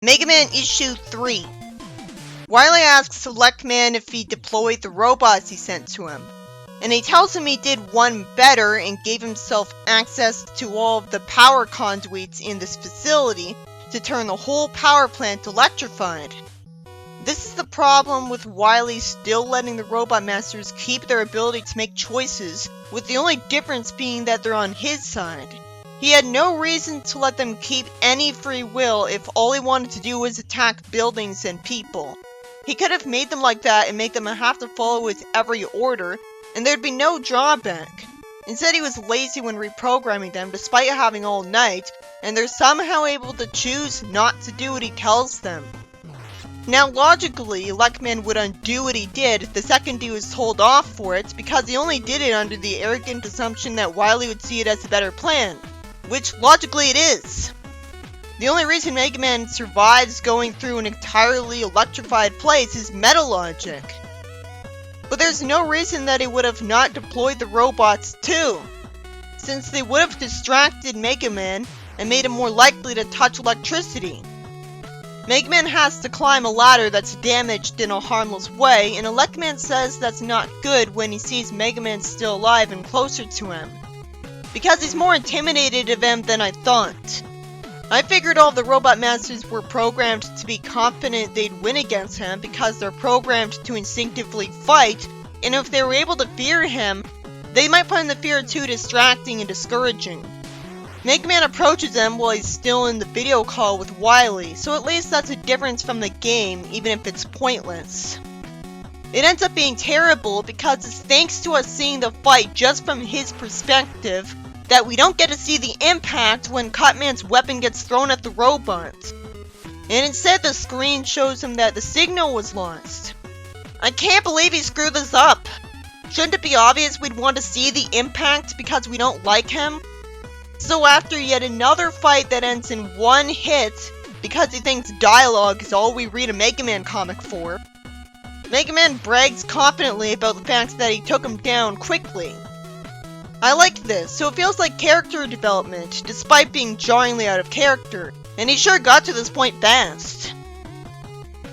Mega Man Issue 3. Wily asks Selectman if he deployed the robots he sent to him, and he tells him he did one better and gave himself access to all of the power conduits in this facility to turn the whole power plant electrified. This is the problem with Wily still letting the Robot Masters keep their ability to make choices, with the only difference being that they're on his side. He had no reason to let them keep any free will if all he wanted to do was attack buildings and people. He could have made them like that and make them have to follow his every order, and there'd be no drawback. Instead, he was lazy when reprogramming them despite having all night, and they're somehow able to choose not to do what he tells them. Now logically, Selectman would undo what he did the second he was told off for it, because he only did it under the arrogant assumption that Wily would see it as a better plan. Which, logically, it is. The only reason Mega Man survives going through an entirely electrified place is meta logic. But there's no reason that he would have not deployed the robots too, since they would have distracted Mega Man and made him more likely to touch electricity. Mega Man has to climb a ladder that's damaged in a harmless way, and Selectman says that's not good when he sees Mega Man still alive and closer to him, because he's more intimidated of him than I thought. I figured all the Robot Masters were programmed to be confident they'd win against him because they're programmed to instinctively fight, and if they were able to fear him, they might find the fear too distracting and discouraging. Mega Man approaches him while he's still in the video call with Wily, so at least that's a difference from the game, even if it's pointless. It ends up being terrible because it's thanks to us seeing the fight just from his perspective that we don't get to see the impact when Cutman's weapon gets thrown at the robot. And instead the screen shows him that the signal was lost. I can't believe he screwed this up. Shouldn't it be obvious we'd want to see the impact because we don't like him? So after yet another fight that ends in one hit, because he thinks dialogue is all we read a Mega Man comic for, Mega Man brags confidently about the fact that he took him down quickly. I like this, so it feels like character development, despite being jarringly out of character, and he sure got to this point fast.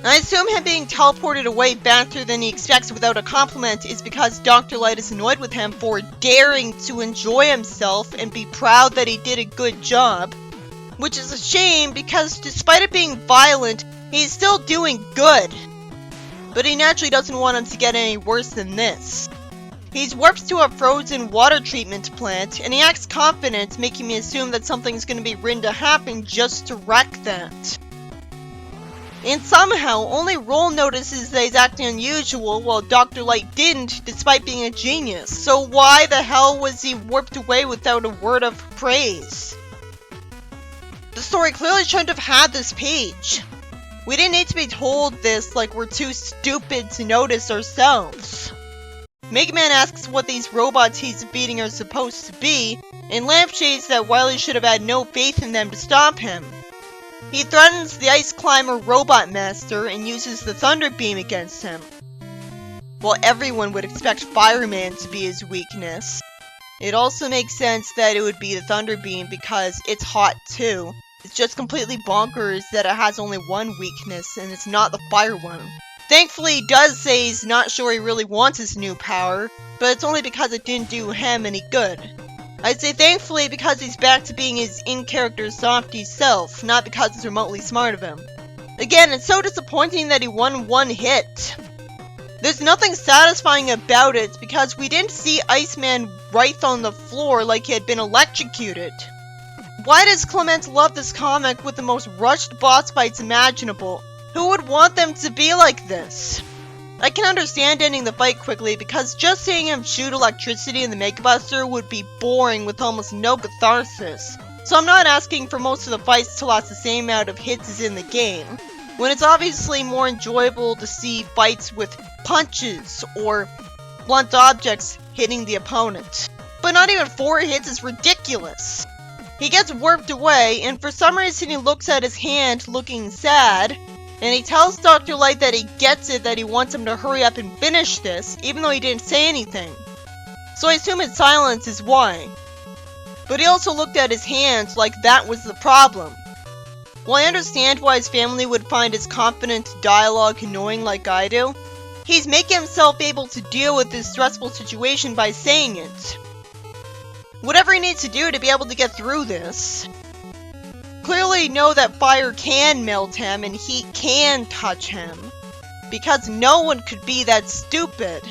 I assume him being teleported away faster than he expects without a compliment is because Dr. Light is annoyed with him for daring to enjoy himself and be proud that he did a good job, which is a shame because despite it being violent, he's still doing good. But he naturally doesn't want him to get any worse than this. He's warped to a frozen water treatment plant, and he acts confident, making me assume that something's going to be written to happen just to wreck that. And somehow, only Roll notices that he's acting unusual, while Dr. Light didn't, despite being a genius. So why the hell was he warped away without a word of praise? The story clearly shouldn't have had this page. We didn't need to be told this like we're too stupid to notice ourselves. Mega Man asks what these robots he's beating are supposed to be, and lampshades that Wily should have had no faith in them to stop him. He threatens the Ice Climber Robot Master and uses the Thunder Beam against him. While everyone would expect Fireman to be his weakness, it also makes sense that it would be the Thunder Beam because it's hot too. It's just completely bonkers that it has only one weakness, and it's not the fire one. Thankfully, he does say he's not sure he really wants his new power, but it's only because it didn't do him any good. I'd say thankfully because he's back to being his in-character softy self, not because it's remotely smart of him. Again, it's so disappointing that he won one hit. There's nothing satisfying about it because we didn't see Iceman writhe on the floor like he had been electrocuted. Why does Clement love this comic with the most rushed boss fights imaginable? Who would want them to be like this? I can understand ending the fight quickly because just seeing him shoot electricity in the Mega Buster would be boring with almost no catharsis. So I'm not asking for most of the fights to last the same amount of hits as in the game, when it's obviously more enjoyable to see fights with punches or blunt objects hitting the opponent. But not even 4 hits is ridiculous. He gets warped away, and for some reason he looks at his hand looking sad, and he tells Dr. Light that he gets it, that he wants him to hurry up and finish this, even though he didn't say anything. So I assume his silence is why. But he also looked at his hands like that was the problem. While I understand why his family would find his confident dialogue annoying like I do, he's making himself able to deal with this stressful situation by saying it. Whatever he needs to do to be able to get through this. Clearly know that fire can melt him and heat can touch him, because no one could be that stupid.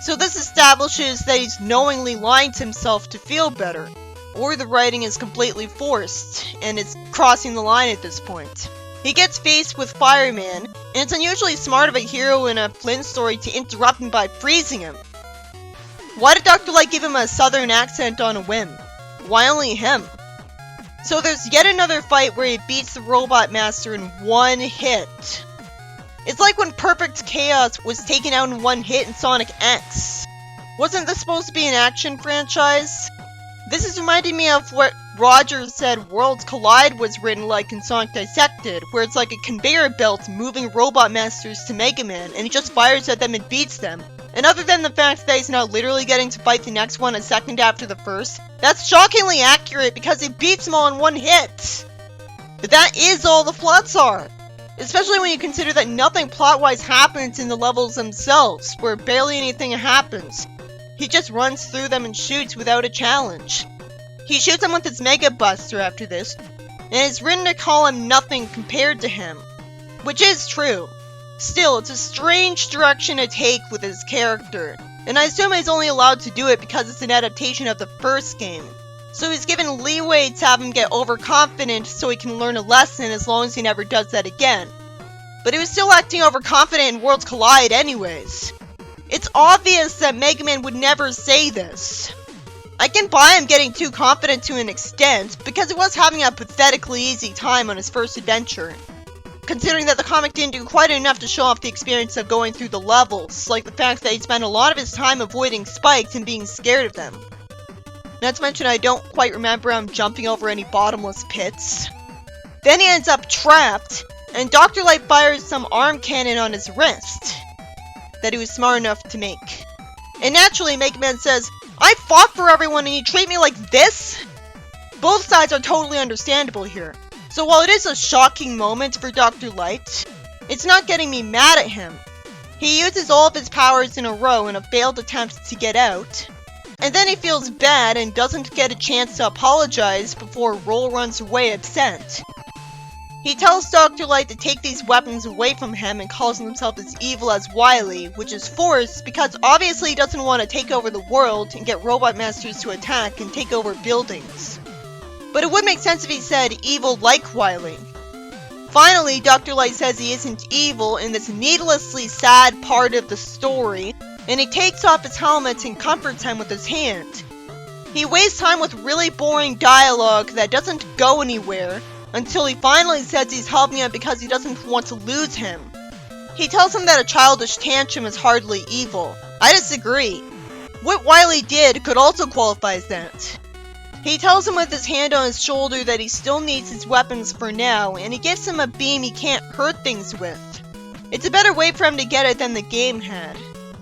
So this establishes that he's knowingly lying to himself to feel better, or the writing is completely forced, and it's crossing the line at this point. He gets faced with Fireman, and it's unusually smart of a hero in a Flint story to interrupt him by freezing him. Why did Dr. Light give him a southern accent on a whim? Why only him? So there's yet another fight where he beats the Robot Master in one hit. It's like when Perfect Chaos was taken out in one hit in Sonic X. Wasn't this supposed to be an action franchise? This is reminding me of what Roger said Worlds Collide was written like in Sonic Dissected, where it's like a conveyor belt moving Robot Masters to Mega Man, and he just fires at them and beats them. And other than the fact that he's now literally getting to fight the next one a second after the first, that's shockingly accurate because he beats them all in one hit! That is all the plots are! Especially when you consider that nothing plot-wise happens in the levels themselves, where barely anything happens. He just runs through them and shoots without a challenge. He shoots him with his Mega Buster after this, and it's written to call him nothing compared to him. Which is true. Still, it's a strange direction to take with his character, and I assume he's only allowed to do it because it's an adaptation of the first game. So he's given leeway to have him get overconfident so he can learn a lesson as long as he never does that again. But he was still acting overconfident in Worlds Collide anyways. It's obvious that Mega Man would never say this. I can buy him getting too confident to an extent, because he was having a pathetically easy time on his first adventure. Considering that the comic didn't do quite enough to show off the experience of going through the levels, like the fact that he spent a lot of his time avoiding spikes and being scared of them. Not to mention I don't quite remember him jumping over any bottomless pits. Then he ends up trapped, and Dr. Light fires some arm cannon on his wrist that he was smart enough to make. And naturally, Mega Man says, "I fought for everyone and you treat me like this?" Both sides are totally understandable here. So while it is a shocking moment for Dr. Light, it's not getting me mad at him. He uses all of his powers in a row in a failed attempt to get out, and then he feels bad and doesn't get a chance to apologize before Roll runs away upset. He tells Dr. Light to take these weapons away from him and calls himself as evil as Wily, which is forced because obviously he doesn't want to take over the world and get Robot Masters to attack and take over buildings. But it would make sense if he said evil like Wily. Finally, Dr. Light says he isn't evil in this needlessly sad part of the story, and he takes off his helmet and comforts him with his hand. He wastes time with really boring dialogue that doesn't go anywhere, until he finally says he's helping him because he doesn't want to lose him. He tells him that a childish tantrum is hardly evil. I disagree. What Wily did could also qualify as that. He tells him with his hand on his shoulder that he still needs his weapons for now, and he gives him a beam he can't hurt things with. It's a better way for him to get it than the game had.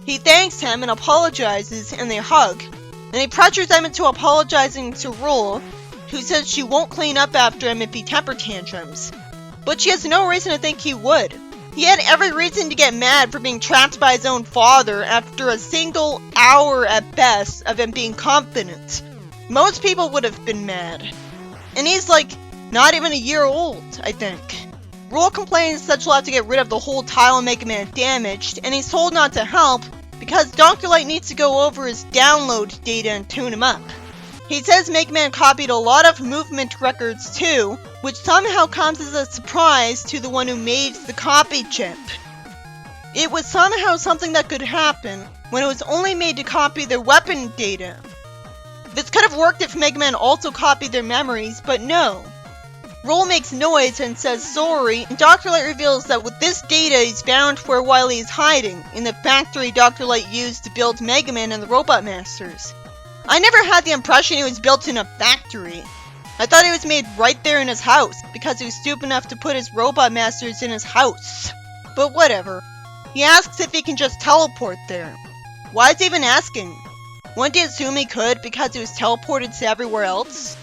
He thanks him and apologizes, and they hug. And he pressures him into apologizing to Rule, who says she won't clean up after him if he temper tantrums. But she has no reason to think he would. He had every reason to get mad for being trapped by his own father after a single hour at best of him being confident. Most people would have been mad. And he's like, not even a year old, I think. Rule complains that she'll have to get rid of the whole tile and Mega Man damaged, and he's told not to help because Dr. Light needs to go over his download data and tune him up. He says Mega Man copied a lot of movement records too, which somehow comes as a surprise to the one who made the copy chip. It was somehow something that could happen when it was only made to copy their weapon data. This could have worked if Mega Man also copied their memories, but no. Roll makes noise and says sorry, and Dr. Light reveals that with this data he's found where Wily is hiding, in the factory Dr. Light used to build Mega Man and the Robot Masters. I never had the impression he was built in a factory. I thought he was made right there in his house, because he was stupid enough to put his Robot Masters in his house. But whatever. He asks if he can just teleport there. Why is he even asking? Wouldn't he assume he could because he was teleported to everywhere else?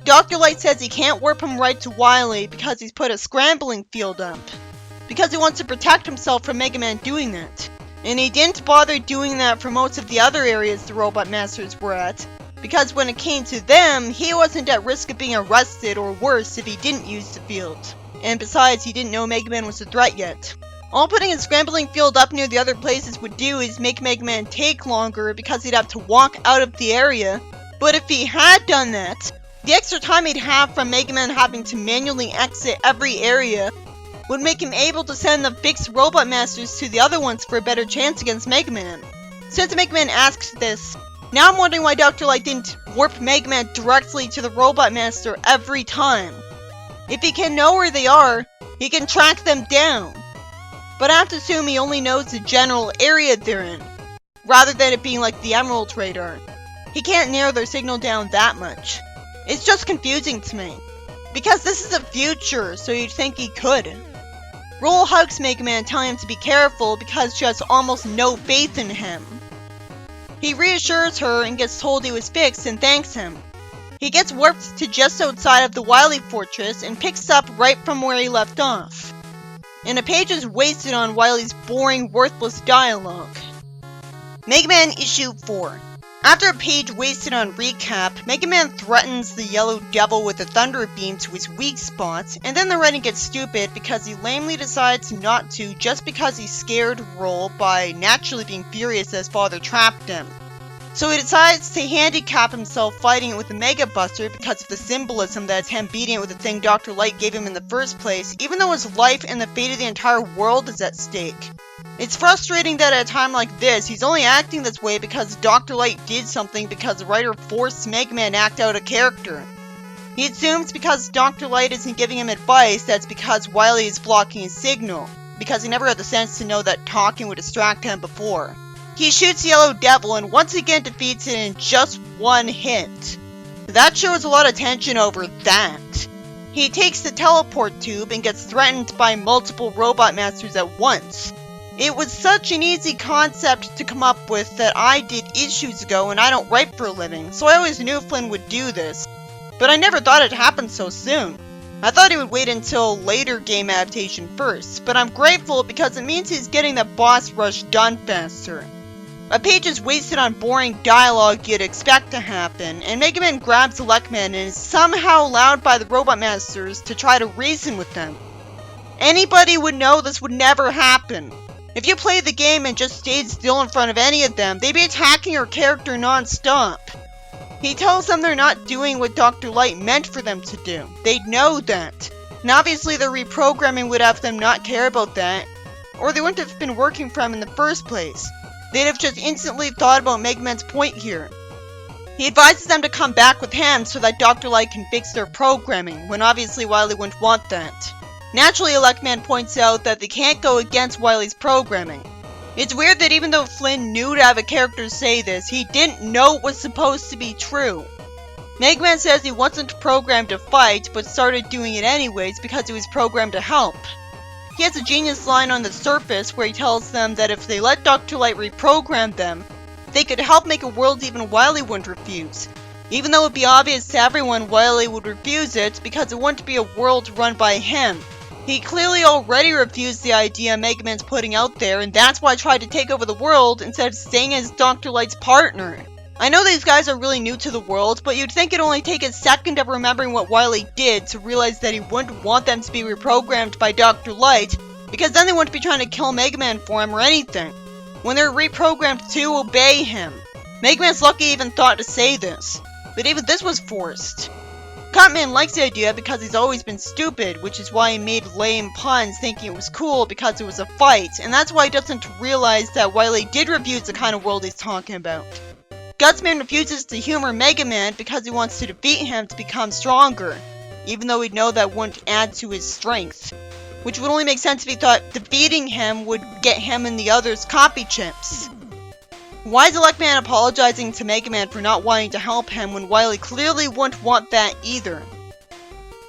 Dr. Light says he can't warp him right to Wily because he's put a scrambling field up, because he wants to protect himself from Mega Man doing that. And he didn't bother doing that for most of the other areas the Robot Masters were at, because when it came to them, he wasn't at risk of being arrested or worse if he didn't use the field. And besides, he didn't know Mega Man was a threat yet. All putting a scrambling field up near the other places would do is make Mega Man take longer because he'd have to walk out of the area. But if he had done that, the extra time he'd have from Mega Man having to manually exit every area would make him able to send the fixed Robot Masters to the other ones for a better chance against Mega Man. Since Mega Man asked this, now I'm wondering why Dr. Light didn't warp Mega Man directly to the Robot Master every time. If he can know where they are, he can track them down. But I have to assume he only knows the general area they're in, rather than it being like the Emerald Radar. He can't narrow their signal down that much. It's just confusing to me. Because this is the future, so you'd think he could. Roll hugs Mega Man, telling him to be careful because she has almost no faith in him. He reassures her and gets told he was fixed and thanks him. He gets warped to just outside of the Wily Fortress and picks up right from where he left off. And a page is wasted on Wily's boring, worthless dialogue. Mega Man Issue 4. After a page wasted on recap, Mega Man threatens the Yellow Devil with a Thunder Beam to his weak spots, and then the writing gets stupid because he lamely decides not to just because he scared Roll by naturally being furious that his father trapped him. So he decides to handicap himself fighting it with a Mega Buster because of the symbolism that it's him beating it with the thing Dr. Light gave him in the first place, even though his life and the fate of the entire world is at stake. It's frustrating that at a time like this, he's only acting this way because Dr. Light did something because the writer forced Mega Man to act out a character. He assumes because Dr. Light isn't giving him advice, that's because Wily is blocking his signal, because he never had the sense to know that talking would distract him before. He shoots Yellow Devil and once again defeats it in just one hit. That shows a lot of tension over that. He takes the teleport tube and gets threatened by multiple Robot Masters at once. It was such an easy concept to come up with that I did issues ago and I don't write for a living, so I always knew Flynn would do this. But I never thought it'd happen so soon. I thought he would wait until later game adaptation first, but I'm grateful because it means he's getting the boss rush done faster. A page is wasted on boring dialogue you'd expect to happen, and Mega Man grabs Electman and is somehow allowed by the Robot Masters to try to reason with them. Anybody would know this would never happen. If you played the game and just stayed still in front of any of them, they'd be attacking your character non-stop. He tells them they're not doing what Dr. Light meant for them to do. They'd know that. And obviously their reprogramming would have them not care about that, or they wouldn't have been working for him in the first place. They'd have just instantly thought about Mega Man's point here. He advises them to come back with him so that Dr. Light can fix their programming, when obviously Wily wouldn't want that. Naturally, Electman points out that they can't go against Wily's programming. It's weird that even though Flynn knew to have a character say this, he didn't know it was supposed to be true. Mega Man says he wasn't programmed to fight, but started doing it anyways because he was programmed to help. He has a genius line on the surface where he tells them that if they let Dr. Light reprogram them, they could help make a world even Wily wouldn't refuse. Even though it would be obvious to everyone Wily would refuse it because it wouldn't be a world run by him. He clearly already refused the idea Mega Man's putting out there, and that's why he tried to take over the world instead of staying as Dr. Light's partner. I know these guys are really new to the world, but you'd think it'd only take a second of remembering what Wily did to realize that he wouldn't want them to be reprogrammed by Dr. Light, because then they wouldn't be trying to kill Mega Man for him or anything, when they're reprogrammed to obey him. Mega Man's lucky he even thought to say this, but even this was forced. Cutman likes the idea because he's always been stupid, which is why he made lame puns thinking it was cool because it was a fight, and that's why he doesn't realize that Wily did refuse the kind of world he's talking about. Gutsman refuses to humor Mega Man because he wants to defeat him to become stronger, even though he'd know that wouldn't add to his strength, which would only make sense if he thought defeating him would get him and the others copy chips. Why is Electman apologizing to Mega Man for not wanting to help him when Wily clearly wouldn't want that either?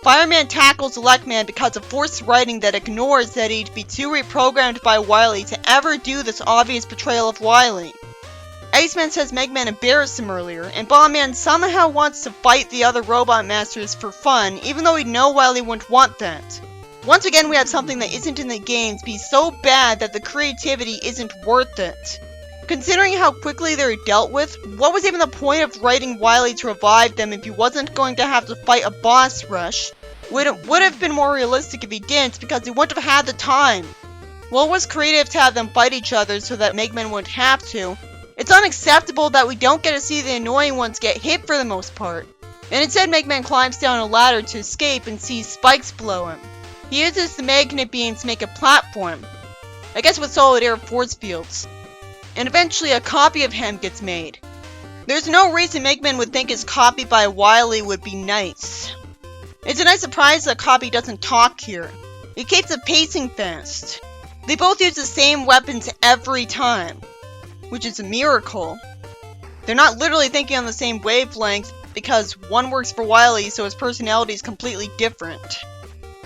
Fireman tackles Electman because of forced writing that ignores that he'd be too reprogrammed by Wily to ever do this obvious betrayal of Wily. Iceman says Mega Man embarrassed him earlier, and Bombman somehow wants to fight the other Robot Masters for fun, even though he'd know Wily wouldn't want that. Once again, we have something that isn't in the games be so bad that the creativity isn't worth it. Considering how quickly they're dealt with, what was even the point of writing Wily to revive them if he wasn't going to have to fight a boss rush? Would have been more realistic if he didn't, because he wouldn't have had the time. While it was creative to have them fight each other so that Mega Man wouldn't have to, it's unacceptable that we don't get to see the annoying ones get hit for the most part. And instead, Mega Man climbs down a ladder to escape and sees spikes below him. He uses the magnet beams to make a platform, I guess with solid air force fields. And eventually a copy of him gets made. There's no reason Mega Man would think his copy by Wily would be nice. It's a nice surprise that copy doesn't talk here. It keeps the pacing fast. They both use the same weapons every time, which is a miracle. They're not literally thinking on the same wavelength because one works for Wily, so his personality is completely different.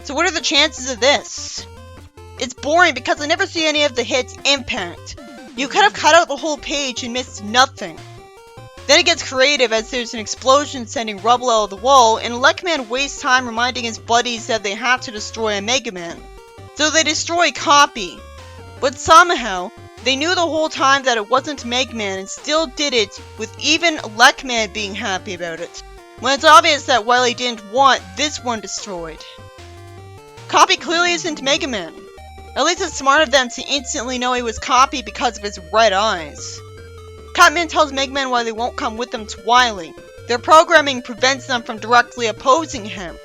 So what are the chances of this? It's boring because I never see any of the hits impact. You could have cut out the whole page and missed nothing. Then it gets creative as there's an explosion sending rubble out of the wall, and Elecman wastes time reminding his buddies that they have to destroy a Mega Man. So they destroy Copy. But somehow, they knew the whole time that it wasn't Mega Man and still did it with even Elecman being happy about it, when it's obvious that Wily didn't want this one destroyed. Copy clearly isn't Mega Man. At least it's smart of them to instantly know he was Copy because of his red eyes. Catman tells Mega Man why they won't come with them to Wily. Their programming prevents them from directly opposing him.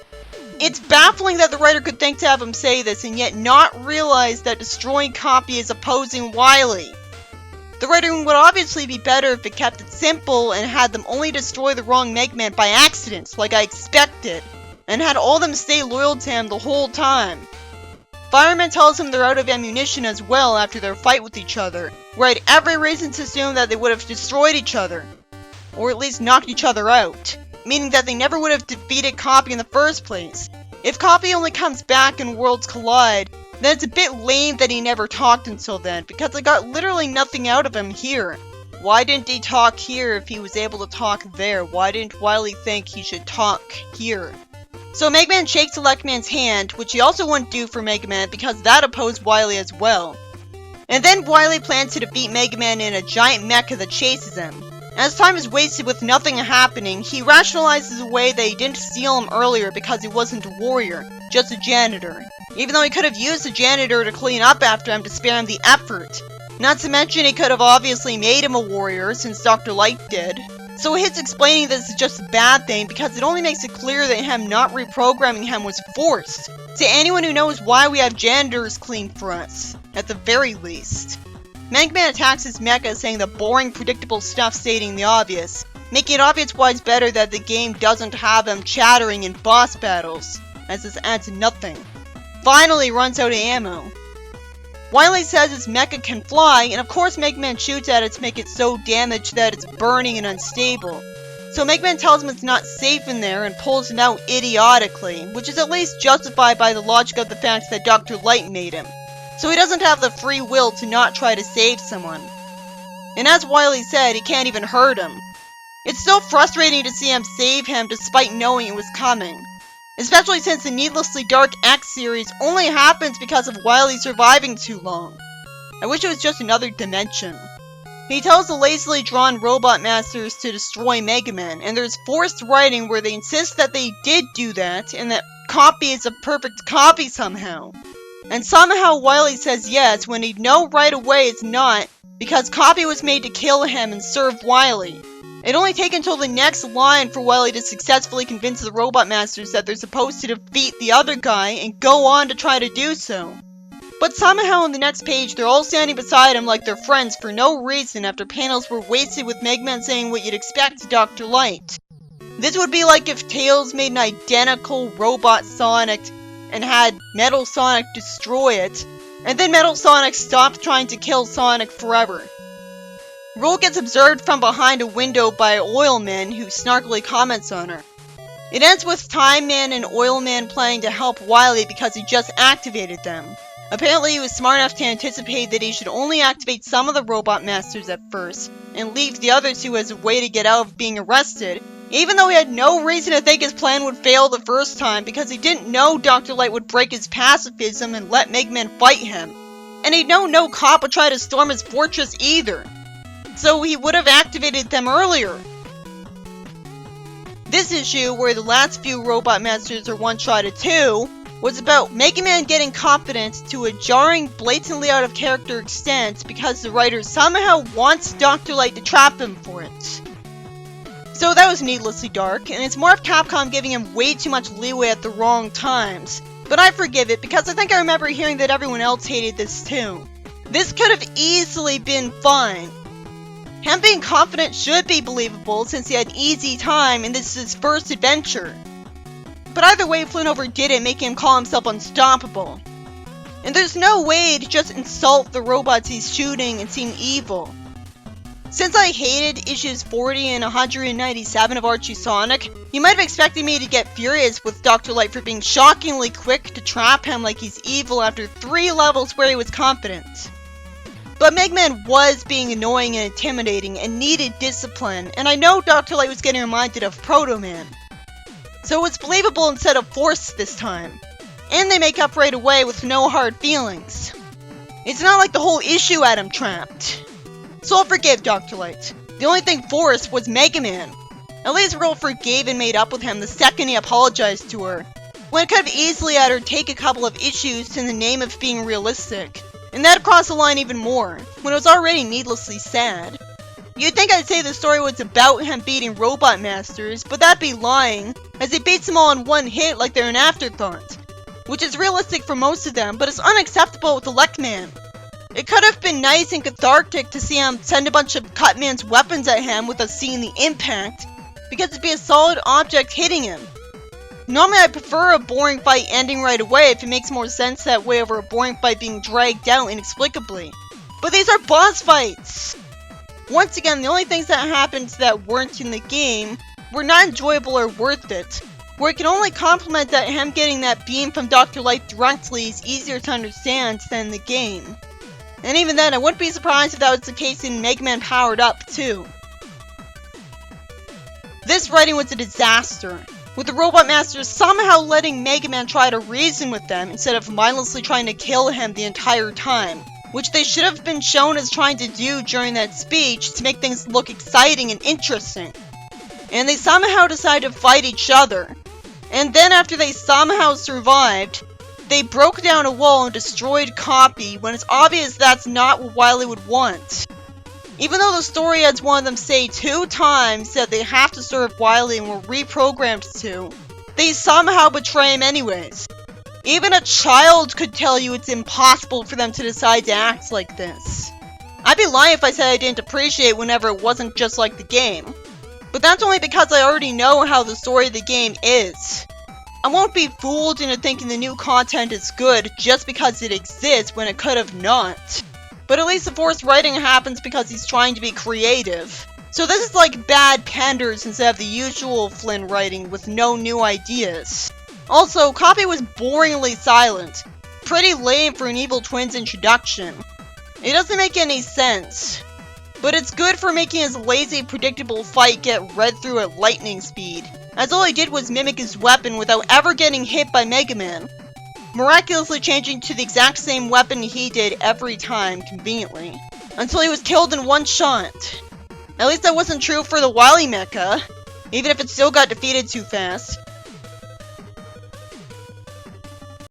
It's baffling that the writer could think to have him say this and yet not realize that destroying Copy is opposing Wily. The writing would obviously be better if it kept it simple and had them only destroy the wrong Mega Man by accident, like I expected, and had all of them stay loyal to him the whole time. Fireman tells him they're out of ammunition as well after their fight with each other, where I had every reason to assume that they would have destroyed each other, or at least knocked each other out, meaning that they never would have defeated Copy in the first place. If Copy only comes back in Worlds Collide, then it's a bit lame that he never talked until then, because I got literally nothing out of him here. Why didn't he talk here if he was able to talk there? Why didn't Wily think he should talk here? So Mega Man shakes Elecman's hand, which he also wouldn't do for Mega Man because that opposed Wily as well. And then Wily plans to defeat Mega Man in a giant mecha that chases him. As time is wasted with nothing happening, he rationalizes away that he didn't steal him earlier because he wasn't a warrior, just a janitor. Even though he could have used the janitor to clean up after him to spare him the effort. Not to mention he could have obviously made him a warrior, since Dr. Light did. So his explaining this is just a bad thing because it only makes it clear that him not reprogramming him was forced. To anyone who knows why we have janitors clean for us, at the very least. Mega Man attacks his mecha saying the boring, predictable stuff stating the obvious, making it obvious why it's better that the game doesn't have him chattering in boss battles, as this adds nothing. Finally runs out of ammo. Wily says his mecha can fly, and of course Mega Man shoots at it to make it so damaged that it's burning and unstable. So Mega Man tells him it's not safe in there and pulls him out idiotically, which is at least justified by the logic of the fact that Dr. Light made him. So he doesn't have the free will to not try to save someone. And as Wily said, he can't even hurt him. It's still frustrating to see him save him despite knowing it was coming. Especially since the needlessly dark X series only happens because of Wily surviving too long. I wish it was just another dimension. He tells the lazily drawn Robot Masters to destroy Mega Man, and there's forced writing where they insist that they did do that, and that Copy is a perfect copy somehow. And somehow Wily says yes when he'd know right away it's not, because Copy was made to kill him and serve Wily. It'd only take until the next line for Wily to successfully convince the Robot Masters that they're supposed to defeat the other guy and go on to try to do so. But somehow on the next page they're all standing beside him like they're friends for no reason after panels were wasted with Mega Man saying what you'd expect to Dr. Light. This would be like if Tails made an identical Robot Sonic and had Metal Sonic destroy it, and then Metal Sonic stopped trying to kill Sonic forever. Roll gets observed from behind a window by an oilman who snarkily comments on her. It ends with Time Man and Oil Man planning to help Wily because he just activated them. Apparently he was smart enough to anticipate that he should only activate some of the Robot Masters at first, and leave the other two as a way to get out of being arrested, even though he had no reason to think his plan would fail the first time because he didn't know Dr. Light would break his pacifism and let Mega Man fight him. And he'd known no cop would try to storm his fortress either. So he would have activated them earlier. This issue, where the last few Robot Masters are one-shotted too, was about Mega Man getting confidence to a jarring, blatantly out-of-character extent because the writer somehow wants Dr. Light to trap him for it. So that was needlessly dark, and it's more of Capcom giving him way too much leeway at the wrong times. But I forgive it, because I think I remember hearing that everyone else hated this too. This could have easily been fine. Him being confident should be believable since he had an easy time and this is his first adventure. But either way, Flynn overdid it, making him call himself unstoppable. And there's no way to just insult the robots he's shooting and seem evil. Since I hated issues 40 and 197 of Archie Sonic, you might have expected me to get furious with Dr. Light for being shockingly quick to trap him like he's evil after 3 levels where he was confident. But Mega Man was being annoying and intimidating and needed discipline, and I know Dr. Light was getting reminded of Proto Man. So it was believable instead of forced this time. And they make up right away with no hard feelings. It's not like the whole issue had him trapped. So I'll forgive Dr. Light. The only thing forced was Mega Man. At least Earl forgave and made up with him the second he apologized to her, when it could have easily had her take a couple of issues in the name of being realistic. And that'd cross the line even more, when it was already needlessly sad. You'd think I'd say the story was about him beating Robot Masters, but that'd be lying, as he beats them all in one hit like they're an afterthought. Which is realistic for most of them, but it's unacceptable with Electman. It could have been nice and cathartic to see him send a bunch of Cutman's weapons at him with us seeing the impact, because it'd be a solid object hitting him. Normally I prefer a boring fight ending right away if it makes more sense that way over a boring fight being dragged out inexplicably. But these are boss fights! Once again, the only things that happened that weren't in the game were not enjoyable or worth it, where it can only compliment that him getting that beam from Dr. Light directly is easier to understand than the game. And even then, I wouldn't be surprised if that was the case in Mega Man Powered Up too. This writing was a disaster, with the Robot Masters somehow letting Mega Man try to reason with them instead of mindlessly trying to kill him the entire time, which they should have been shown as trying to do during that speech to make things look exciting and interesting. And they somehow decided to fight each other. And then after they somehow survived, they broke down a wall and destroyed Copy when it's obvious that's not what Wily would want. Even though the story has one of them say 2 times that they have to serve Wily and were reprogrammed to, they somehow betray him anyways. Even a child could tell you it's impossible for them to decide to act like this. I'd be lying if I said I didn't appreciate whenever it wasn't just like the game. But that's only because I already know how the story of the game is. I won't be fooled into thinking the new content is good just because it exists when it could have not. But at least the forced writing happens because he's trying to be creative. So this is like bad panders instead of the usual Flynn writing with no new ideas. Also, Copy was boringly silent. Pretty lame for an Evil Twins introduction. It doesn't make any sense. But it's good for making his lazy, predictable fight get read through at lightning speed, as all he did was mimic his weapon without ever getting hit by Mega Man, miraculously changing to the exact same weapon he did every time, conveniently, until he was killed in one shot. At least that wasn't true for the Wily Mecha, even if it still got defeated too fast.